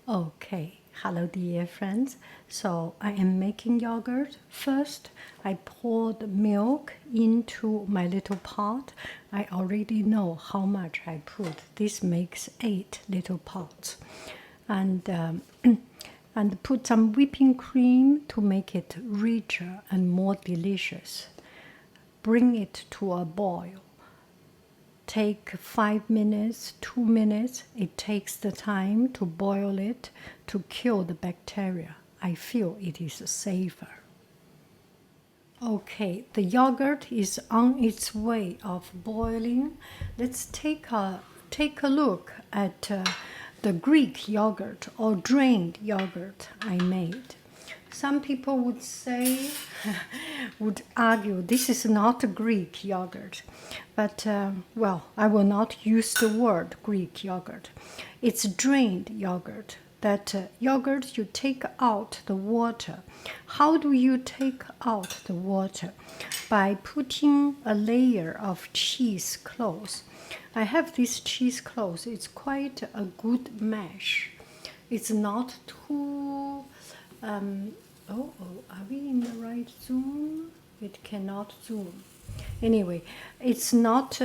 Okay, hello dear friends. So I am making yogurt. First, I poured milk into my little pot. I already know how much I put. This makes 8 little pots. And and put some whipping cream to make it richer and more delicious. Bring it to a boil. Take 5 minutes, 2 minutes. It takes the time to boil it to kill the bacteria. I feel it is safer. Okay, the yogurt is on its way of boiling. Let's take a look at the Greek yogurt or drained yogurt I made. Some people would say, would argue, this is not a Greek yogurt. But, well, I will not use the word Greek yogurt. It's drained yogurt. That yogurt, you take out the water. How do you take out the water? By putting a layer of cheese cloth. I have this cheese cloth. It's quite a good mesh. It's not too... are we in the right zoom? It cannot zoom. Anyway, it's not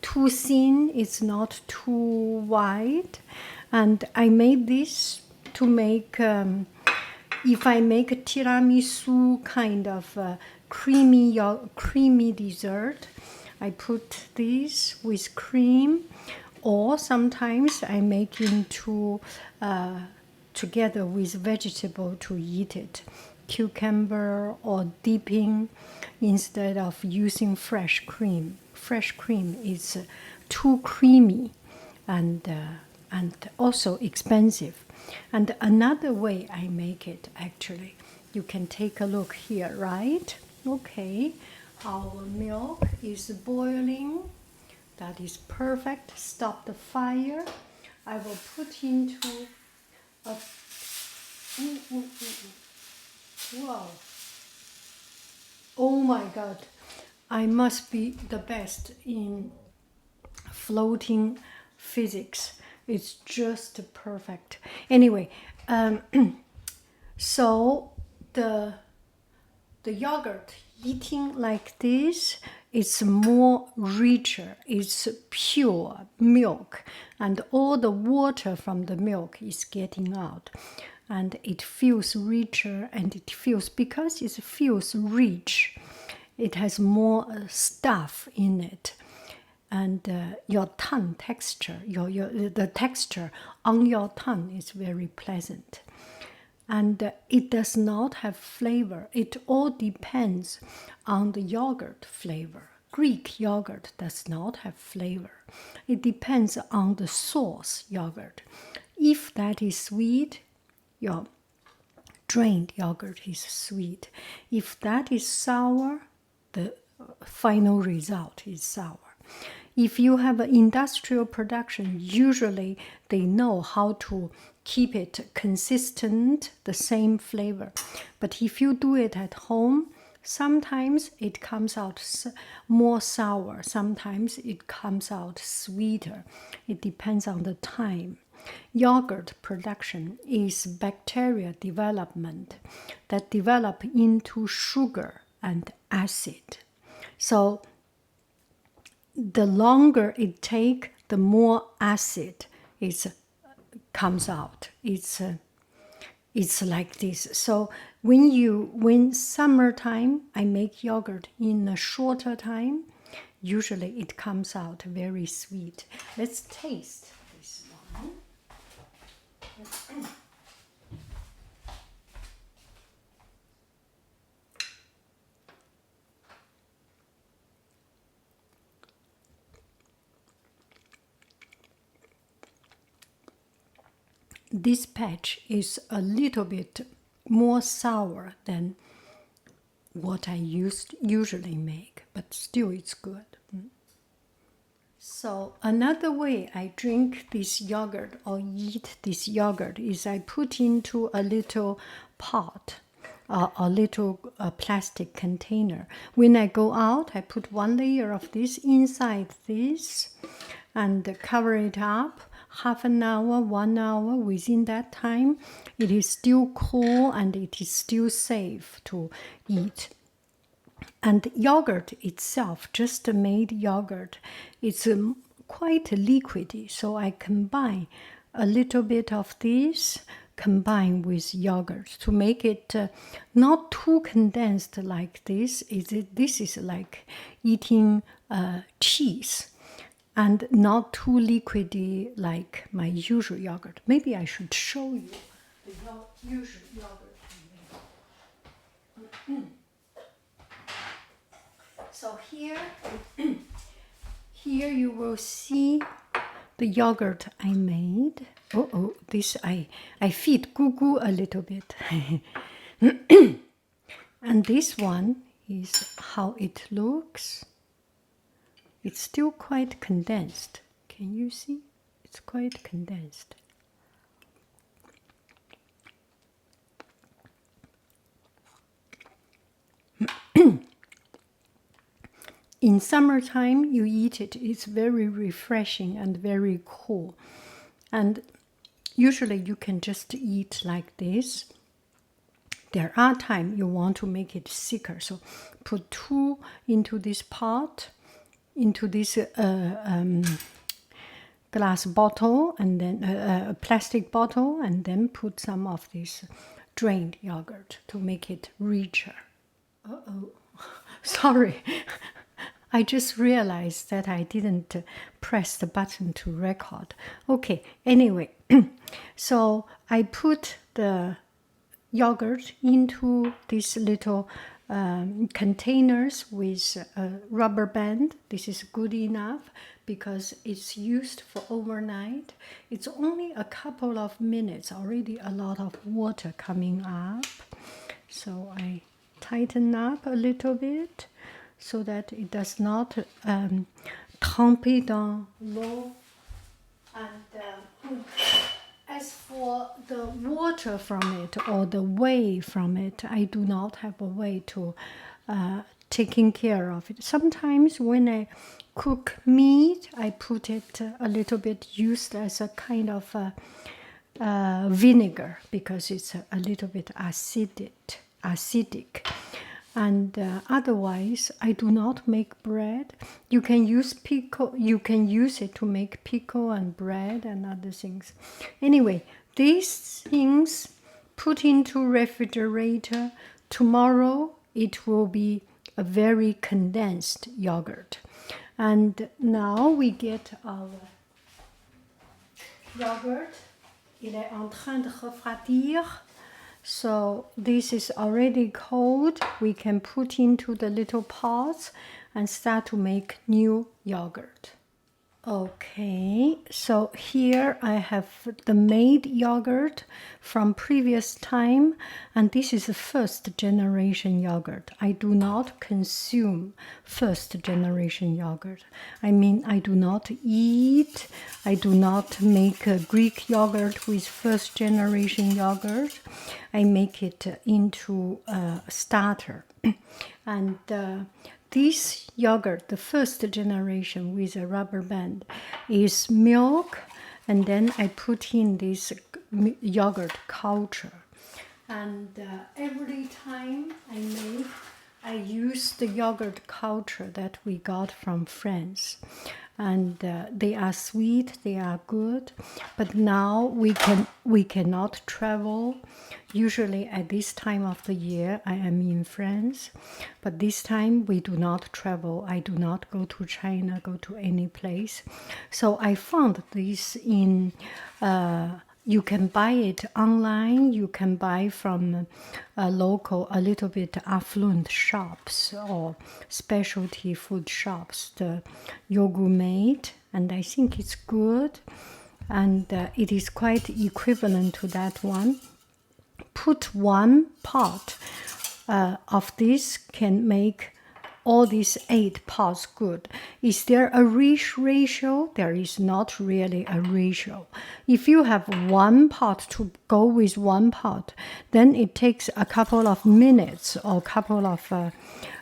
too thin, it's not too wide. And I made this to make, if I make a tiramisu kind of creamy dessert, I put this with cream, or sometimes I make into together with vegetable to eat it, cucumber or dipping instead of using fresh cream. Fresh cream is too creamy and also expensive. And another way I make it, actually, you can take a look here, right? Okay, our milk is boiling. That is perfect. Stop the fire. I will put into a... Wow. Oh my God. I must be the best in floating physics. It's just perfect. Anyway, so the yogurt eating like this, it's more richer. It's pure milk, and all the water from the milk is getting out, and it feels richer, and it feels, because it feels rich, it has more stuff in it. And your tongue texture, the texture on your tongue is very pleasant. And it does not have flavor. It all depends on the yogurt flavor. Greek yogurt does not have flavor. It depends on the source yogurt. If that is sweet, your drained yogurt is sweet. If that is sour, the final result is sour. If you have an industrial production, usually they know how to keep it consistent, the same flavor. But if you do it at home, sometimes it comes out more sour, sometimes it comes out sweeter. It depends on the time. Yogurt production is bacteria development that develop into sugar and acid. So the longer it takes, the more acid comes out. It's like this. So when summertime, I make yogurt in a shorter time, usually it comes out very sweet. Let's taste this one. This batch is a little bit more sour than what I usually make, but still it's good. So another way I drink this yogurt or eat this yogurt is I put into a little pot, a little plastic container. When I go out, I put one layer of this inside this and cover it up. half an hour, 1 hour. Within that time, it is still cool and it is still safe to eat. And yogurt itself, just made yogurt, it's quite liquidy. So I combine a little bit of this combined with yogurt to make it not too condensed like this. This is like eating cheese, and not too liquidy like my usual yogurt. Maybe I should show you the usual yogurt I make. So here you will see the yogurt I made. This I feed Gugu a little bit. And this one is how it looks. It's still quite condensed. Can you see? It's quite condensed. In summertime, you eat it. It's very refreshing and very cool. And usually you can just eat like this. There are times you want to make it thicker. So put 2 into this pot, into this glass bottle, and then a plastic bottle, and then put some of this drained yogurt to make it richer. Sorry. I just realized that I didn't press the button to record. Okay, anyway, so I put the yogurt into these little containers with a rubber band. This is good enough because it's used for overnight. It's only a couple of minutes, already a lot of water coming up. So I tighten up a little bit so that it does not tremper dans l'eau. And as for the water from it or the whey from it, I do not have a way to taking care of it. Sometimes when I cook meat, I put it a little bit used as a kind of vinegar because it's a little bit acidic. And otherwise, I do not make bread. You can use pickle. You can use it to make pickle and bread and other things. Anyway, these things put into refrigerator. Tomorrow it will be a very condensed yogurt. And now we get our yogurt. Il est en train de refroidir. So this is already cold. We can put into the little pots and start to make new yogurt. Okay, so here I have the made yogurt from previous time, and this is the first generation yogurt. I do not consume first generation yogurt. I mean, I do not eat, I do not make a Greek yogurt with first generation yogurt. I make it into a starter. And this yogurt, the first generation with a rubber band, is milk, and then I put in this yogurt culture. And every time I make, I use the yogurt culture that we got from France. And they are sweet, they are good, but now we cannot travel. Usually at this time of the year I am in France, but this time we do not travel. I do not go to China, go to any place. So I found this in you can buy it online. You can buy from a little bit affluent shops or specialty food shops, the Yogu made, and I think it's good, and it is quite equivalent to that one. Put 1 pot of this can make all these 8 pots good. Is there a ratio? There is not really a ratio. If you have 1 pot to go with 1 pot, then it takes a couple of minutes or a couple of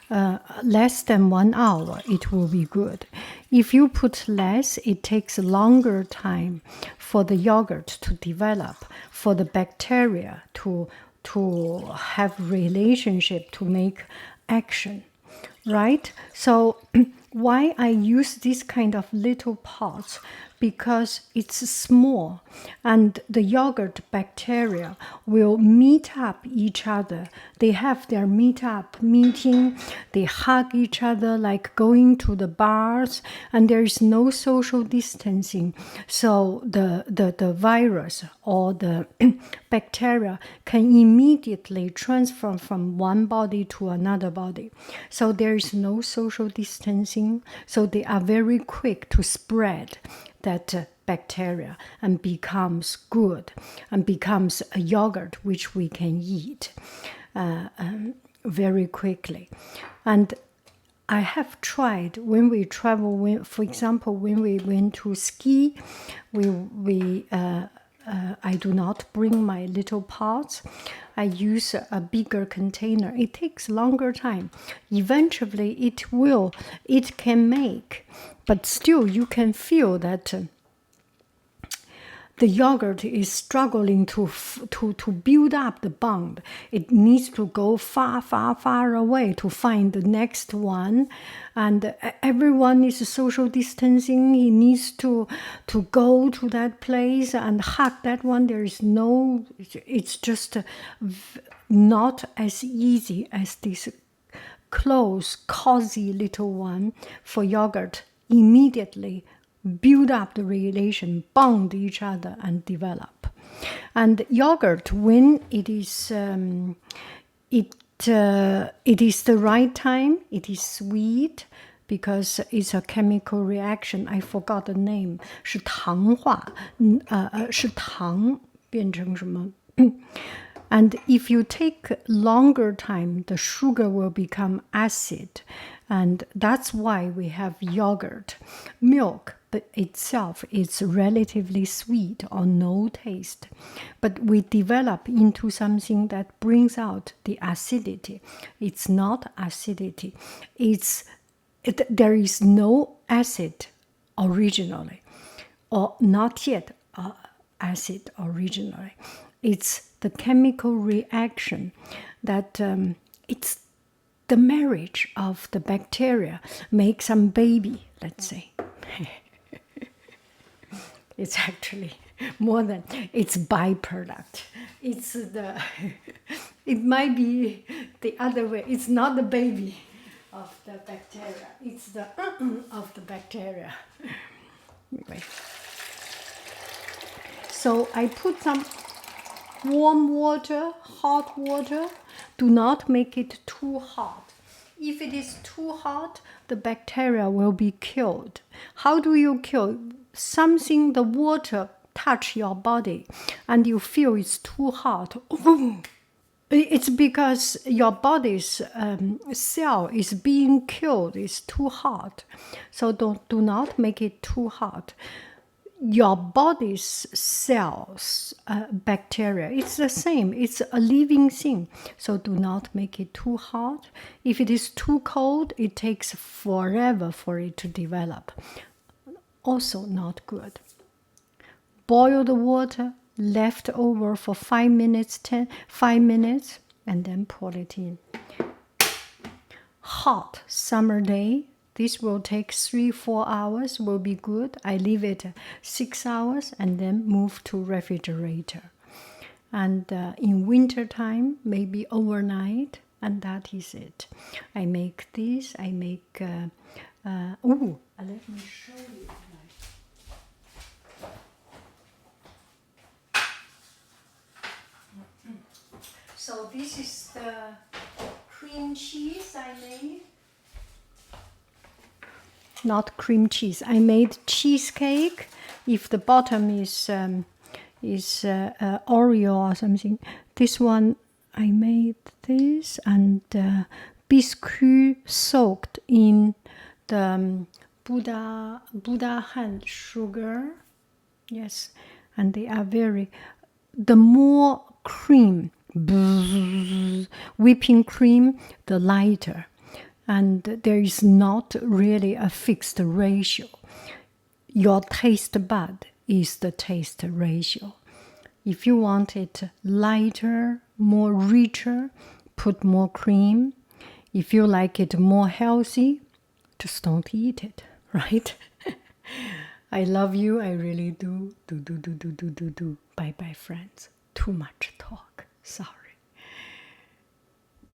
less than 1 hour, it will be good. If you put less, it takes longer time for the yogurt to develop, for the bacteria to have relationship, to make action, right? So why I use this kind of little pots? Because it's small and the yogurt bacteria will meet up each other. They have their meeting, they hug each other like going to the bars, and there is no social distancing. So the virus or the bacteria can immediately transfer from one body to another body. So there is no social distancing. So they are very quick to spread that bacteria and becomes good and becomes a yogurt which we can eat very quickly. And I have tried when we travel, for example, when we went to ski, I do not bring my little pots. I use a bigger container. It takes longer time. Eventually it can make, but still you can feel that the yogurt is struggling to build up the bond. It needs to go far, far, far away to find the next one. And everyone is social distancing. He needs to go to that place and hug that one. There is no, it's just not as easy as this close, cozy little one for yogurt immediately build up the relation, bond each other, and develop. And yogurt, when it is it is the right time, it is sweet because it's a chemical reaction. I forgot the name. 是糖化，是糖变成什么？ And if you take longer time, the sugar will become acid. And that's why we have yogurt. Milk itself is relatively sweet or no taste. But we develop into something that brings out the acidity. It's not acidity. There is no acid originally, or not yet acid originally. It's the chemical reaction that it's the marriage of the bacteria make some baby, let's say. It's actually more than, it's byproduct. It's the, it might be the other way. It's not the baby of the bacteria. It's the of the bacteria. Anyway. So I put some warm water, hot water. Do not make it too hot. If it is too hot, the bacteria will be killed. How do you kill? Something, the water touch your body and you feel it's too hot. It's because your body's cell is being killed. It's too hot. So do not make it too hot. Your body's cells, bacteria, it's the same. It's a living thing. So do not make it too hot. If it is too cold, it takes forever for it to develop. Also not good. Boil the water, left over for 5 minutes, 5 minutes, and then pour it in. Hot summer day. This will take 3-4 hours, will be good. I leave it 6 hours and then move to refrigerator. And in winter time, maybe overnight, and that is it. I make this, I make, let me show you. So this is the cream cheese I made. Not cream cheese. I made cheesecake. If the bottom is Oreo or something, this one I made this, and biscuit soaked in the Buddha hand sugar. Yes, and they are the more cream, whipping cream, the lighter. And there is not really a fixed ratio. Your taste bud is the taste ratio. If you want it lighter, more richer, put more cream. If you like it more healthy, just don't eat it, right? I love you. I really do. Do. Bye bye, friends. Too much talk. Sorry.